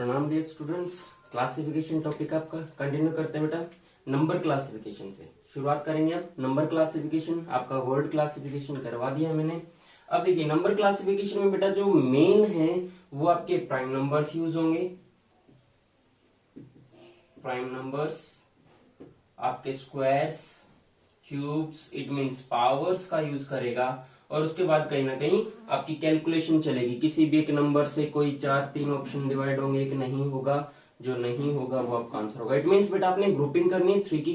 प्रणाम dear students. Classification topic आपका continue करते हैं बेटा। नंबर क्लासिफिकेशन से शुरुआत करेंगे। अब नंबर क्लासिफिकेशन आपका वर्ड क्लासिफिकेशन करवा दिया है मैंने। अब देखिए नंबर क्लासिफिकेशन में बेटा जो मेन है वो आपके प्राइम नंबर्स यूज होंगे। प्राइम नंबर्स, आपके squares, cubes, it means powers का यूज करेगा। और उसके बाद कहीं ना कहीं आपकी कैलकुलेशन चलेगी। किसी भी एक नंबर से कोई 4-3 ऑप्शन डिवाइड होंगे, एक नहीं होगा, जो नहीं होगा वो आपका आंसर होगा। इट मींस बेटा आपने ग्रुपिंग करनी है 3 की,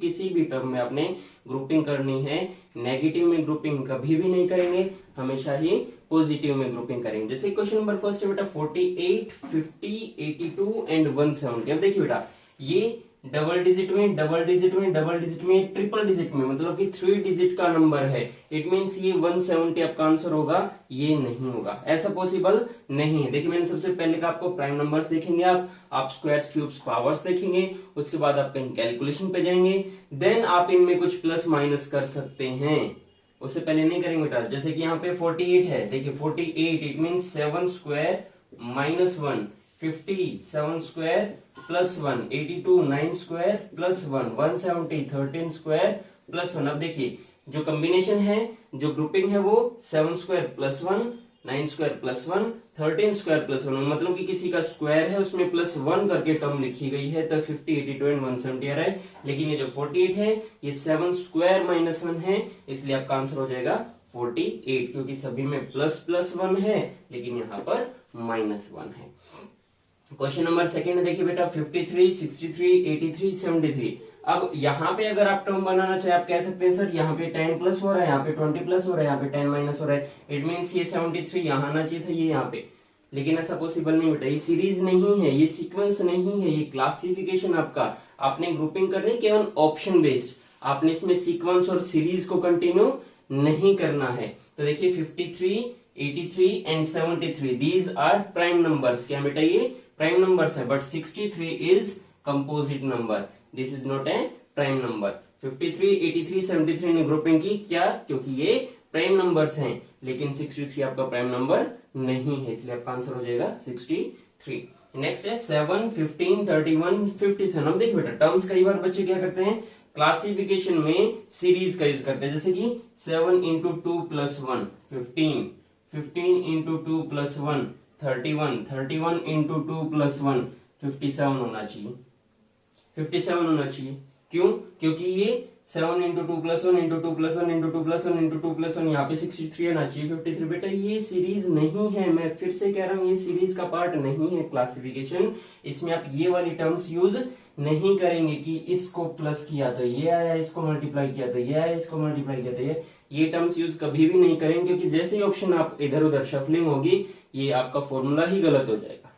किसी भी टर्म में आपने ग्रुपिंग करनी है। नेगेटिव में ग्रुपिंग कभी भी नहीं करेंगे, हमेशा ही पॉजिटिव में ग्रुपिंग करेंगे। जैसे क्वेश्चन नंबर फर्स्ट है बेटा 48, 50, 82 एंड 170। अब देखिए बेटा ये डबल डिजिट में, डबल डिजिट में, डबल डिजिट में, ट्रिपल डिजिट में, मतलब कि 3 डिजिट का नंबर है। इट मींस ये 170 आपका आंसर होगा, ये नहीं होगा, ऐसा पॉसिबल नहीं है। देखिए मैंने सबसे पहले का आपको प्राइम नंबर्स देखेंगे, आप स्क्वायर्स, क्यूब्स, पावर्स देखेंगे। उसके बाद आप कहीं कैलकुलेशन पे जाएंगे, देन आप इनमें कुछ प्लस माइनस कर सकते हैं। उससे पहले नहीं करेंगे बेटा। जैसे कि यहाँ पे 48 है, देखिए 48 it means 7 square minus 1, 50 7 square plus 1, 82 9 square plus 1, 170 13 square plus 1। अब देखिए जो कॉम्बिनेशन है, जो ग्रुपिंग है वो 7 square plus 1, 9 square plus 1, 13 square plus 1, मतलब कि किसी का स्क्वायर है उसमें प्लस 1 करके टर्म लिखी गई है, तो 50 82 एंड 170 आ रहा है। लेकिन ये जो 48 है ये 7 स्क्वायर माइनस 1 है, इसलिए आपका आंसर हो जाएगा 48, क्योंकि सभी में प्लस प्लस 1 है लेकिन यहाँ पर माइनस 1 है। क्वेश्चन नंबर सेकंड देखिए बेटा 53, 63, 83, 73। अब यहाँ पे अगर आप टर्म बनाना चाहे आप कह सकते हैं सर यहाँ पे 10 प्लस हो रहा है, यहाँ पे 20 प्लस हो रहा है, यहाँ पे 10 माइनस हो रहा है। इट मींस ये 73 यहाँ आना चाहिए था, ये यहाँ पे, लेकिन ऐसा पॉसिबल नहीं बेटा। ये सीरीज नहीं है, ये सीक्वेंस नहीं है, ये क्लासिफिकेशन आपका आपने ग्रुपिंग करनी केवल ऑप्शन बेस्ड। आपने इसमें सीक्वेंस और सीरीज को कंटिन्यू नहीं करना है। तो देखिए 53, 83 and 73 these are prime numbers. क्या बेटा ये प्राइम नंबर्स है, but 63 is composite number, this is not a prime number. 53, 83, 73 ने ग्रुपिंग की, क्या? क्योंकि ये प्राइम नंबर्स हैं, लेकिन 63 आपका प्राइम नंबर नहीं है, इसलिए आपका आंसर हो जाएगा 63। नेक्स्ट है 7, 15, 31, 57। अब देखिए बेटा टर्म्स कई बार बच्चे क्या करते हैं क्लासिफिकेशन में सीरीज का यूज करते हैं। जैसे कि 7 into 2 plus 1 15, 15 into 2 plus 1 31, 31 into 2 plus 1 57 होना चाहिए, 57 होना चाहिए। क्यों? क्योंकि ये 7 into 2 plus 1 into 2 plus 1 into 2 plus 1 into 2 plus 1, यहाँ पे 63 आना चाहिए, 53। बेटा ये सीरीज नहीं है, मैं फिर से कह रहा हूँ ये सीरीज का पार्ट नहीं है क्लासिफिकेशन। इसमें आप ये वाली टर्म्स यूज नहीं करेंगे कि इसको प्लस किया तो ये आया, इसको मल्टीप्लाई किया तो ये आया, इसको मल्टीप्लाई किया तो ये टर्म्स यूज कभी भी नहीं करेंगे, क्योंकि जैसे ही ऑप्शन आप इधर उधर शफलिंग होगी ये आपका फॉर्मूला ही गलत हो जाएगा।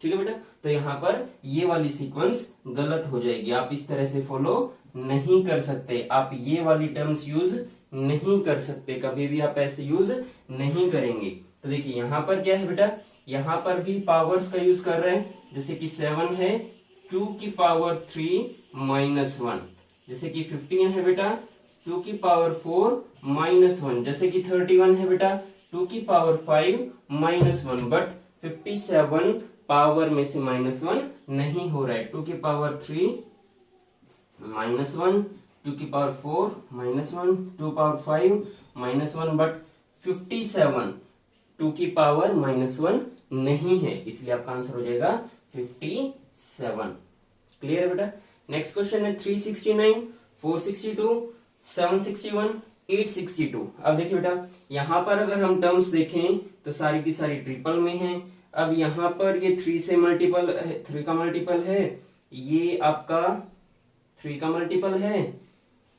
ठीक है बेटा, तो यहाँ पर ये वाली सीक्वेंस गलत हो जाएगी, आप इस तरह से फॉलो नहीं कर सकते। आप ये वाली टर्म्स यूज नहीं कर सकते, कभी भी आप ऐसे यूज नहीं करेंगे। तो देखिए यहाँ पर क्या है बेटा, यहाँ पर भी पावर्स का यूज कर रहे हैं। जैसे कि 7 है 2 की पावर 3 माइनस 1, जैसे कि 15 है बेटा 2 की पावर 4 माइनस 1, जैसे कि 31 है बेटा 2 की पावर 5 माइनस 1, बट 57 पावर में से माइनस 1 नहीं हो रहा है। 2 की पावर 3 माइनस 1, 2 की power 4 minus 1, 2 power 5 minus 1, but 57 2 की पावर माइनस 1 नहीं है, इसलिए आपका आंसर हो जाएगा 57। क्लियर है बेटा। नेक्स्ट क्वेश्चन है 369, 462, 761, 862। अब देखिए बेटा यहाँ पर अगर हम टर्म्स देखें तो सारी की सारी ट्रिपल में है। अब यहाँ पर ये 3 से मल्टीपल, 3 का मल्टीपल है, ये आपका 3 का मल्टीपल है,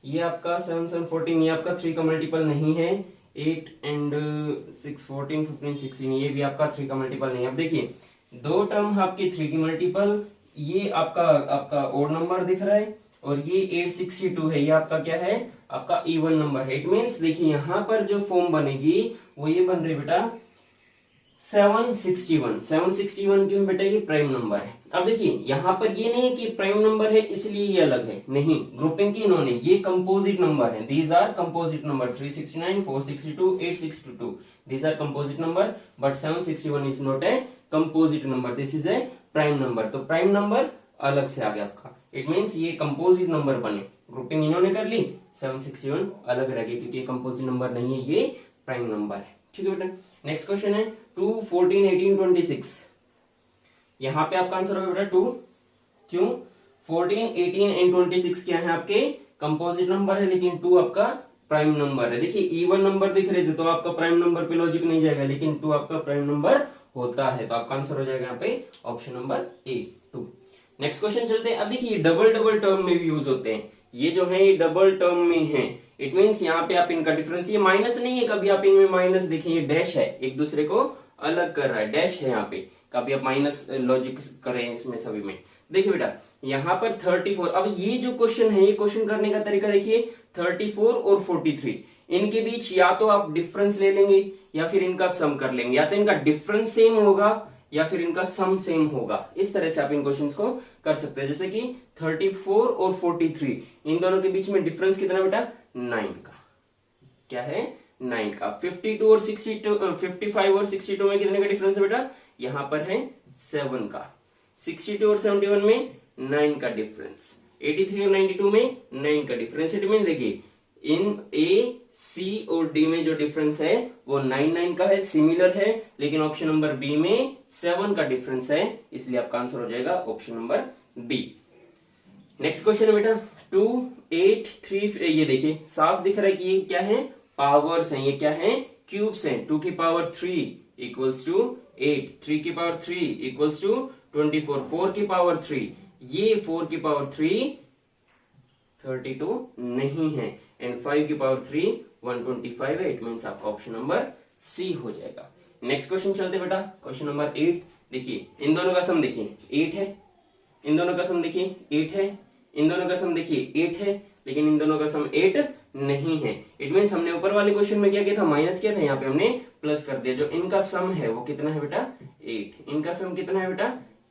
ये आपका 7 7 14, ये आपका 3 का मल्टीपल नहीं है। 8 एंड 6 14 15 16, ये भी आपका 3 का मल्टीपल नहीं है। अब देखिए दो टर्म आपकी 3 की मल्टीपल, ये आपका ओड नंबर दिख रहा है, और ये 862 है, ये आपका क्या है, आपका इवन नंबर है। इट मींस देखिए यहाँ पर जो फॉर्म बनेगी वो ये बन रही बेटा 761 761 क्यों है बेटा, ये प्राइम नंबर है। अब देखिए यहाँ पर ये नहीं है कि प्राइम नंबर है इसलिए ये अलग है, नहीं, ग्रुपिंग की इन्होंने, ये कंपोजिट नंबर है, these are composite number, 369 462 862 these are composite number, but 761 is not a composite number, this is a prime number. तो प्राइम नंबर अलग से आ गया आपका, इट मीन्स ये कंपोजिट नंबर बने, ग्रुपिंग इन्होंने कर ली, 761 अलग रह गया क्योंकि ये कंपोजिट नंबर नहीं है, ये प्राइम नंबर है। ठीक है बेटा, नेक्स्ट क्वेश्चन है 2 14 18 26। यहां पे आपका आंसर होगा बेटा 2, क्यों, 14 18 एंड 26 क्या है आपके कंपोजिट नंबर है, लेकिन 2 आपका प्राइम नंबर है। देखिए इवन नंबर दिख रहे थे तो आपका प्राइम नंबर पे लॉजिक नहीं जाएगा, लेकिन 2 आपका प्राइम नंबर होता है, तो आपका आंसर हो जाएगा यहाँ पे option number A 2। Next question चलते हैं। अब देखिए डबल डबल टर्म में भी यूज होते हैं, ये जो है ये डबल टर्म में है, इट मीन्स यहाँ पे आप इनका डिफरेंस, ये माइनस नहीं है, कभी आप इनमें माइनस देखिए, ये डैश है, एक दूसरे को अलग कर रहा है, डैश है यहाँ पे, कभी आप माइनस लॉजिक करें इसमें सभी में। देखिए बेटा यहाँ पर 34, अब ये जो क्वेश्चन है, ये क्वेश्चन करने का तरीका देखिए, 34 और 43 इनके बीच या तो आप डिफरेंस ले लेंगे या फिर इनका सम कर लेंगे, या तो इनका डिफरेंस सेम होगा या फिर इनका सम सेम होगा, इस तरह से आप इन क्वेश्चंस को कर सकते हैं। जैसे कि 34 और 43 इन दोनों के बीच में डिफरेंस कितना बेटा, 9 का, क्या है 9 का। 52 और 62 55 और 62 में कितने का डिफरेंस है बेटा, यहां पर है 7 का। 62 और 71 में 9 का डिफरेंस, 83 और 92 में 9 का डिफरेंस। इट मीन देखिए इन ए सी और डी में जो डिफरेंस है वो 9 9 का है, सिमिलर है, लेकिन ऑप्शन नंबर बी में 7 का डिफरेंस है, इसलिए आपका आंसर हो जाएगा option number B. Next question है बेटा 2 8 3, ये देखिए साफ दिख रहा है कि ये क्या है, पावर्स हैं, ये क्या है, क्यूब्स हैं। 2 की पावर 3 इक्वल्स टू 8, 3 की पावर 3 इक्वल्स टू 24, 4 की पावर 3, ये 4 की पावर 3 32 नहीं है, एंड 5 की पावर 3 125 है, इट मीन्स आपका ऑप्शन नंबर सी हो जाएगा। नेक्स्ट क्वेश्चन चलते बेटा, क्वेश्चन नंबर 8। देखिए इन दोनों का सम देखिए 8 है, इन दोनों का सम देखिए 8 है, इन दोनों का सम देखिए 8 है, लेकिन इन दोनों का सम 8 नहीं है। इट मीन्स हमने ऊपर वाले क्वेश्चन में क्या किया था, माइनस किया था, यहाँ पे हमने प्लस कर दिया। जो इनका सम है वो कितना है बेटा 8, इनका सम कितना है बेटा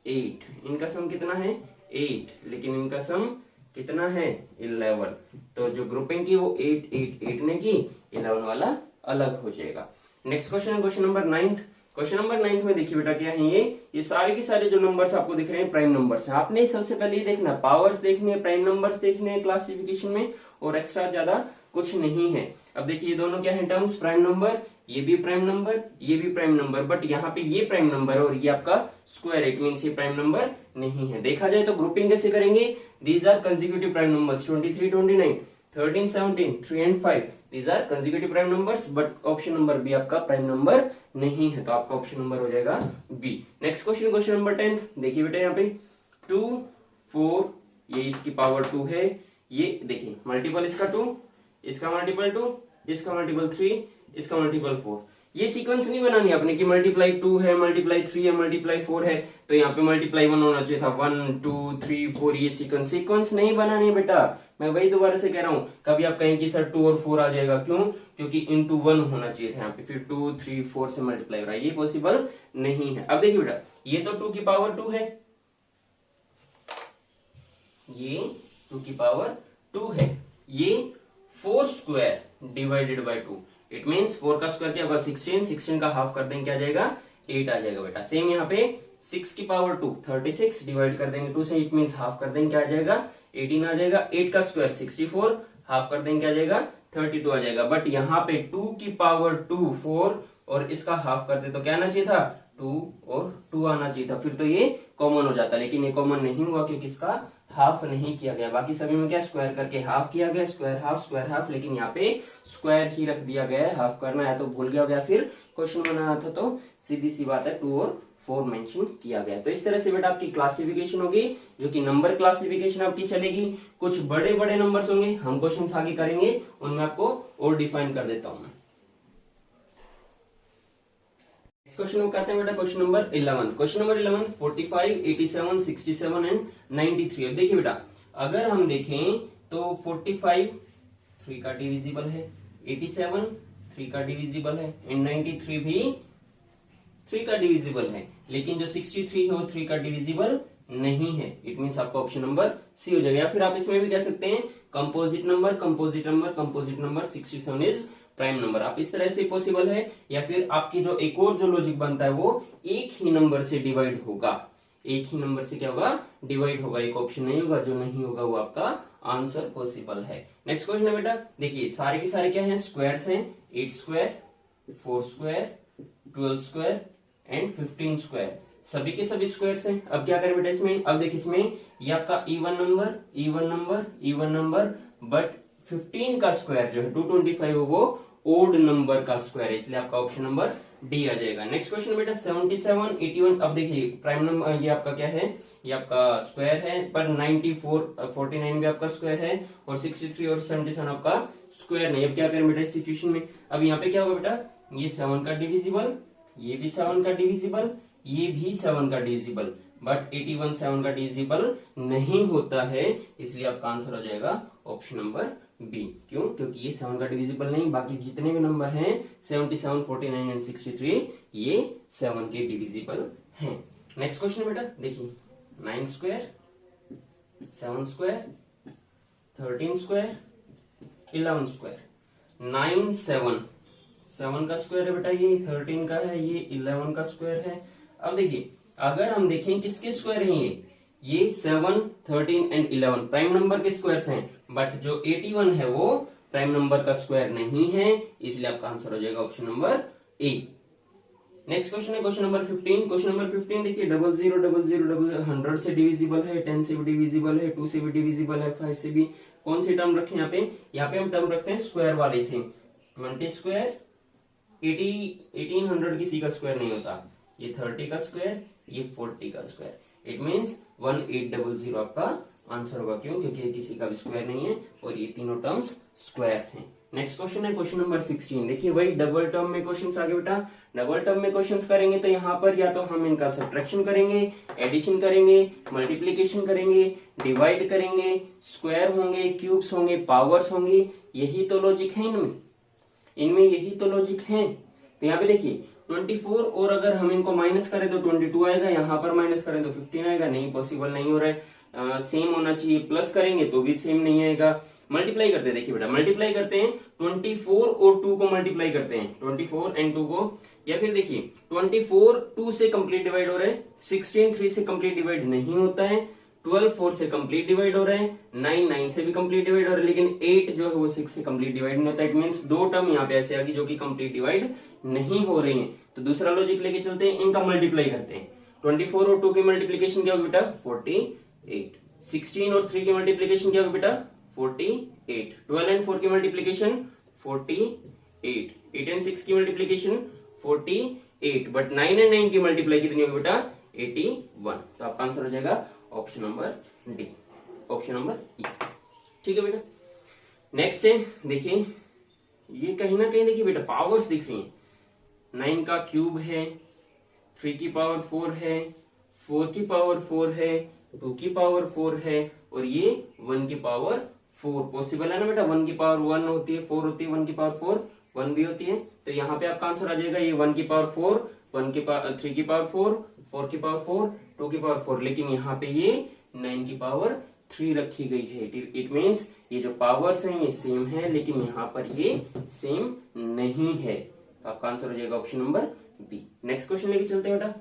8, इनका सम कितना है 8, लेकिन इनका सम कितना है 11। तो जो ग्रुपिंग की वो 8 8 8 ने की, 11 वाला अलग हो जाएगा। नेक्स्ट क्वेश्चन है क्वेश्चन नंबर 9। क्वेश्चन नंबर 9 में देखिए बेटा क्या है, ये सारे के सारे जो नंबर्स आपको दिख रहे हैं प्राइम नंबर्स हैं। आपने सबसे पहले ये देखना, पावर्स देखनी है, प्राइम नंबर्स देखने हैं क्लासिफिकेशन में, और एक्स्ट्रा ज्यादा कुछ नहीं है। अब देखिए ये दोनों क्या है टर्म्स, प्राइम नंबर, ये भी प्राइम नंबर, ये भी प्राइम नंबर, बट यहाँ पे ये प्राइम नंबर और ये आपका स्क्वायर, इट मीन्स ये प्राइम नंबर नहीं है। देखा जाए तो ग्रुपिंग कैसे करेंगे, these are consecutive prime numbers, 23 29 13 17 3 and 5 these are consecutive prime numbers, but option number B आपका प्राइम नंबर नहीं है, तो आपका ऑप्शन नंबर हो जाएगा B. Next question, question number 10। देखिए बेटा यहाँ पे 2 4, ये इसकी पावर 2 है, ये देखिए मल्टीपल इसका 2, इसका मल्टीपल 2, इसका मल्टीपल 3, इसका मल्टीपल 4। ये सीक्वेंस नहीं बनानी आपने कि मल्टीप्लाई 2 है, मल्टीप्लाई 3 है, मल्टीप्लाई 4 है, तो यहाँ पे मल्टीप्लाई 1 होना चाहिए था, 1 2 3 4, ये सीक्वेंस नहीं बनानी है बेटा। मैं वही दोबारा से कह रहा हूँ, कभी आप कहें कि सर 2 और 4 आ जाएगा, क्यों, क्योंकि इंटू 1 होना चाहिए था यहाँ पे, फिर 2 3 4 से मल्टीप्लाई हो रहा है, ये पॉसिबल नहीं है। अब देखिए बेटा ये तो 2 की पावर 2 है, ये 2 की पावर 2 है, ये 4 square divided by 2, it means 4 का स्क्वायर क्या होगा 16, 16 का हाफ कर देंगे क्या आ जाएगा 8 आ जाएगा बेटा। सेम यहाँ पे 6 की पावर 2 36 डिवाइड कर देंगे 2 से, इट मीन्स हाफ कर देंगे क्या आ जाएगा 18 आ जाएगा। 8 का स्क्वायर 64, हाफ कर देंगे क्या आ जाएगा 32 आ जाएगा। बट यहाँ पे 2 की पावर 2 4 और इसका हाफ करते तो क्या आना चाहिए था 2 और 2 आना चाहिए था, फिर तो ये कॉमन हो जाता, लेकिन ये कॉमन नहीं हुआ क्योंकि इसका हाफ नहीं किया गया। बाकी सभी में क्या स्क्वायर करके हाफ किया गया, स्क्वायर हाफ, लेकिन यहाँ पे स्क्वायर ही रख दिया गया है, हाफ करना है तो भूल गया गया, फिर क्वेश्चन बनाना था तो सीधी सी बात है 2 और 4 मेंशन किया गया। तो इस तरह से बेटा आपकी क्लासिफिकेशन होगी, जो कि नंबर क्लासिफिकेशन आपकी चलेगी। कुछ बड़े बड़े नंबर्स होंगे, हम क्वेश्चन आगे करेंगे, उनमें आपको और डिफाइन कर देता हूं मैं। क्वेश्चन करते हैं बेटा question number 11। Question number 11 45 87 67 and 93। अब देखिए बेटा अगर हम देखें तो 45 3 का डिविजिबल है, 87 3 का डिविजिबल है, एंड 93 भी 3 का डिविजिबल है, लेकिन जो 63 है वो 3 का डिविजिबल नहीं है। इट मीन्स आपका ऑप्शन नंबर सी हो जाएगा। या फिर आप इसमें भी कह सकते हैं composite number, composite number, composite number 67 is prime number. आप इस तरह से पॉसिबल है। या फिर आपकी जो एक और जो लॉजिक बनता है वो एक ही नंबर से डिवाइड होगा, एक ही नंबर से क्या होगा, डिवाइड होगा, एक ऑप्शन नहीं होगा, जो नहीं होगा वो आपका आंसर पॉसिबल है। नेक्स्ट क्वेश्चन है बेटा, देखिए सारे के सारे क्या हैं, स्क्वायर्स हैं। 8 square, 4 square, 12 square and 15 square, सभी के सभी स्क्वायर्स हैं। अब क्या करें बेटा इसमें, अब देखिए इसमें ये आपका even number, even number, even number, but 15 का स्क्वायर जो है 225 है वो ओड नंबर का स्क्वायर है, इसलिए आपका ऑप्शन नंबर डी आ जाएगा। नेक्स्ट क्वेश्चन बेटा 77, 81। अब देखिए प्राइम नंबर ये आपका क्या है, ये आपका स्क्वायर है, पर 94, 49 भी आपका स्क्वायर है और 63 और 77 आपका स्क्वायर नहीं। अब क्या करें बेटा इस सिचुएशन में, अब यहाँ पे क्या होगा बेटा, ये 7 का डिविजिबल, ये भी 7 का डिविजिबल, ये भी 7 का डिविजिबल, बट 81 7 का डिविजिबल नहीं होता है, इसलिए आपका आंसर हो जाएगा ऑप्शन नंबर बी। क्यों, क्योंकि ये 7 का डिविजिबल नहीं, बाकी जितने भी नंबर हैं 77, 49 एंड 63 ये 7 के डिविजिबल हैं। नेक्स्ट क्वेश्चन बेटा देखिए 9 स्क्वायर, 7 स्क्वायर, 13 स्क्वायर, 11 स्क्वायर। 9 7, 7 का स्क्वायर है बेटा, ये 13 का है, ये 11 का स्क्वायर है। अब देखिए अगर हम देखें किसके स्क्वायर हैं, ये 7, 13 एंड 11 प्राइम नंबर के स्क्वायर्स हैं, बट जो 81 है वो प्राइम नंबर का स्क्वायर नहीं है, इसलिए आपका आंसर हो जाएगा option number A. Next question है क्वेश्चन नंबर 15। क्वेश्चन नंबर 15 देखिए 00 00 00 100 से डिविजिबल है, 10 से भी डिविजिबल है, 2 से भी डिविजिबल है, 5 से भी। कौन सी टर्म रखें यहाँ पे, यहाँ पे हम टर्म रखते हैं स्क्वायर वाले से। 20 स्क्वायर, 1800 किसी का स्क्वायर नहीं होता, ये 30 का स्क्वायर, ये 40 का स्क्वायर। इट मीन्स 1800 आपका आंसर होगा। क्यों, क्योंकि ये किसी का भी स्क्वायर नहीं है और ये तीनों टर्म्स स्क्वायर्स हैं। नेक्स्ट क्वेश्चन है क्वेश्चन नंबर 16। देखिए वही डबल टर्म में क्वेश्चंस आगे बेटा, डबल टर्म में क्वेश्चंस करेंगे तो यहाँ पर या तो हम इनका सब्ट्रैक्शन करेंगे, एडिशन करेंगे, मल्टीप्लीकेशन करेंगे, डिवाइड करेंगे, स्क्वायर होंगे, क्यूब्स होंगे, पावर्स होंगी, यही तो लॉजिक है इनमें यही तो लॉजिक है। तो यहाँ पे देखिए 24 और अगर हम इनको माइनस करें तो 22 आएगा, यहाँ पर माइनस करें तो 15 आएगा, नहीं पॉसिबल नहीं हो रहा है, सेम होना चाहिए। प्लस करेंगे तो भी सेम नहीं आएगा। मल्टीप्लाई करते हैं, देखिए बेटा मल्टीप्लाई करते हैं 24 और 2 को मल्टीप्लाई करते हैं, 24 एंड 2 को। या फिर देखिए 24 2 से कंप्लीट डिवाइड हो रहे हैं, 16 3 से कंप्लीट डिवाइड नहीं होता है, 12 4 से कंप्लीट डिवाइड हो रहे हैं, 9 9 से भी कंप्लीट डिवाइड हो रहे हैं, लेकिन 8 जो है वो 6 से कंप्लीट डिवाइड नहीं होता। इट मींस दो टर्म यहाँ पे ऐसे आ गई जो कि कंप्लीट डिवाइड नहीं हो रही हैं। तो दूसरा लॉजिक लेके चलते हैं, इनका मल्टीप्लाई करते हैं। 24 और 2 की मल्टीप्लीकेशन क्या होगी बेटा, 48। 16 और 3 की मल्टीप्लीकेशन क्या होगी बेटा, 48। 12 एंड 4 की मल्टीप्लीकेशन 48। 8 एंड 6 की मल्टीप्लीकेशन 48। बट 9 एंड 9 की मल्टीप्लाई कितनी होगी बेटा, 81। तो आपका आंसर हो जाएगा option number D, option number ई। ठीक है बेटा। नेक्स्ट है देखिए, ये कहीं ना कहीं देखिए बेटा पावर्स दिख रही हैं। 9 का क्यूब है, 3 की पावर 4 है, 4 की पावर 4 है, 2 की पावर 4 है और ये 1 की पावर 4। पॉसिबल है ना बेटा, 1 की पावर 1 होती है, 4 होती है, 1 की पावर 4 1 भी होती है। तो यहाँ पे आपका आंसर आ जाएगा ये 1 की पावर 4, 1 की पावर 3 की पावर 4, 4 की पावर 4, 2 की पावर 4, लेकिन यहाँ पे ये 9 की पावर 3 रखी गई है। इट मीन्स ये जो पावर्स हैं ये सेम है, लेकिन यहाँ पर ये सेम नहीं है। तो आपका आंसर हो जाएगा option number B. Next question लेके चलते हैं बेटा।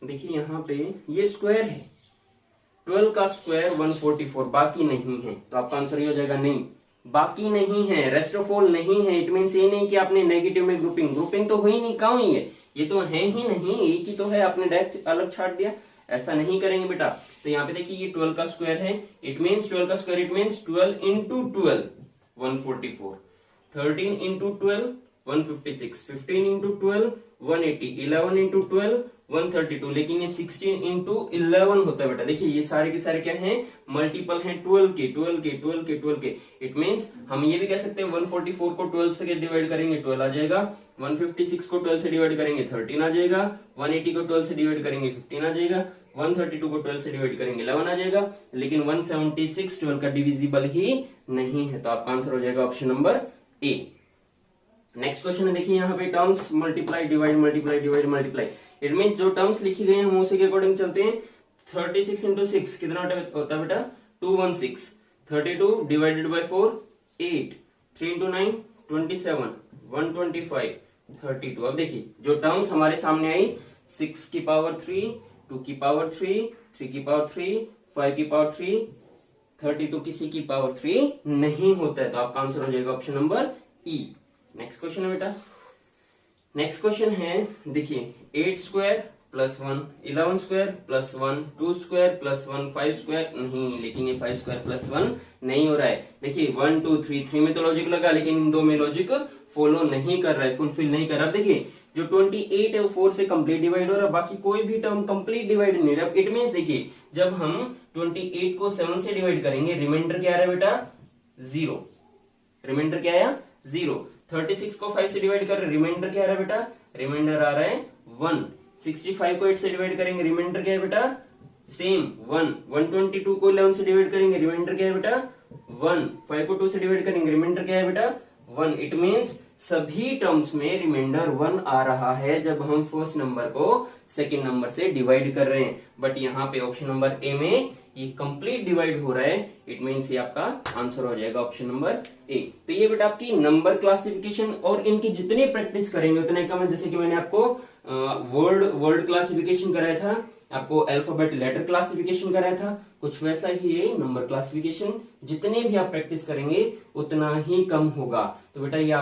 देखिए यहाँ पे ये स्क्वायर है, 12 का स्क्वायर 144, बाकी नहीं है, तो आपका आंसर ये हो जाएगा नहीं, बाकी नहीं है, रेस्ट ऑफ ऑल नहीं है। इट मीन्स ये नहीं कि आपने नेगेटिव में ग्रुपिंग तो हुई नहीं, कहाँ हुई है, ये तो है ही नहीं, एक ही तो है, आपने डायरेक्ट अलग छाट दिया, ऐसा नहीं करेंगे बेटा। तो यहाँ पे देखिए ये 12 का स्क्वायर है, इट मीन्स 12 का square, it means 12 into 12 144, 13 into 12 156, 15 into 12 180, 11 into 12 132, लेकिन ये 16 इंटू 11 होता है बेटा। देखिए ये सारे के सारे क्या हैं, मल्टीपल हैं 12 के, 12 के, 12 के, 12 के। इट मींस हम ये भी कह सकते हैं 144 को 12 से डिवाइड करेंगे 12 आ जाएगा, 156 को 12 से डिवाइड करेंगे 13 आ जाएगा, 180 को 12 से डिवाइड करेंगे 15 आ जाएगा, 132 को 12 से डिवाइड करेंगे 11 आ जाएगा, लेकिन 176 12 का डिविजिबल ही नहीं है। तो आपका आंसर हो जाएगा option number A. Next question है देखिए यहाँ पे terms multiply divide multiply divide multiply, it means जो टर्म्स लिखी गई हैं हम उसी के अकॉर्डिंग चलते हैं। 36 इंटू 6 कितना होता है बेटा 216। 32 डिवाइडेड बाय 4 8। 3 इंटू 9 27। 125 32। अब देखिए जो टर्म्स हमारे सामने आई 6 की पावर 3, 2 की पावर 3, 3 की पावर 3, 5 की पावर 3, 32 किसी की पावर 3 नहीं होता है, तो आपका आंसर हो जाएगा ऑप्शन नंबर ई। नेक्स्ट क्वेश्चन है बेटा, नेक्स्ट क्वेश्चन है देखिए 8 square plus 1, 11 square plus 1, 2 square plus 1, 5 square नहीं, लेकिन ये 5 स्क्वायर प्लस 1 नहीं हो रहा है। देखिए 1 2 3 3 में तो लॉजिक लगा, लेकिन इन दो में लॉजिक फॉलो नहीं कर रहा है, फुलफिल नहीं कर रहा। देखिए जो 28 है वो 4 से कंप्लीट डिवाइड हो रहा है, बाकी कोई भी टर्म कंप्लीट डिवाइड नहीं रहा। इट मीन्स देखिए जब हम 28 को 7 से डिवाइड करेंगे, रिमाइंडर क्या आ रहा है बेटा 0। रिमाइंडर क्या आया 0। 36 को 5 से डिवाइड कर रहे, रिमाइंडर क्या आ रहा है बेटा, रिमाइंडर आ रहा है 1। 65 को 8 से डिवाइड करेंगे, रिमाइंडर क्या है बेटा सेम 1। 122 को 11 से डिवाइड करेंगे, रिमाइंडर क्या है बेटा 1। 5 को 2 से डिवाइड करेंगे, रिमाइंडर क्या है बेटा 1। इट मीन्स सभी टर्म्स में रिमाइंडर 1 आ रहा है जब हम फर्स्ट नंबर को सेकंड नंबर से डिवाइड कर रहे हैं। बट यहाँ पे ऑप्शन नंबर ए में ये कंप्लीट डिवाइड हो रहा है, इट मीन्स ये आपका आंसर हो जाएगा ऑप्शन नंबर ए। तो ये बेटा आपकी नंबर क्लासिफिकेशन, और इनकी जितनी प्रैक्टिस करेंगे उतने कम है। जैसे कि मैंने आपको वर्ड क्लासिफिकेशन कराया था, आपको अल्फाबेट लेटर क्लासिफिकेशन कराया था, कुछ वैसा ही है नंबर क्लासिफिकेशन। जितने भी आप प्रैक्टिस करेंगे उतना ही कम होगा। तो बेटा ये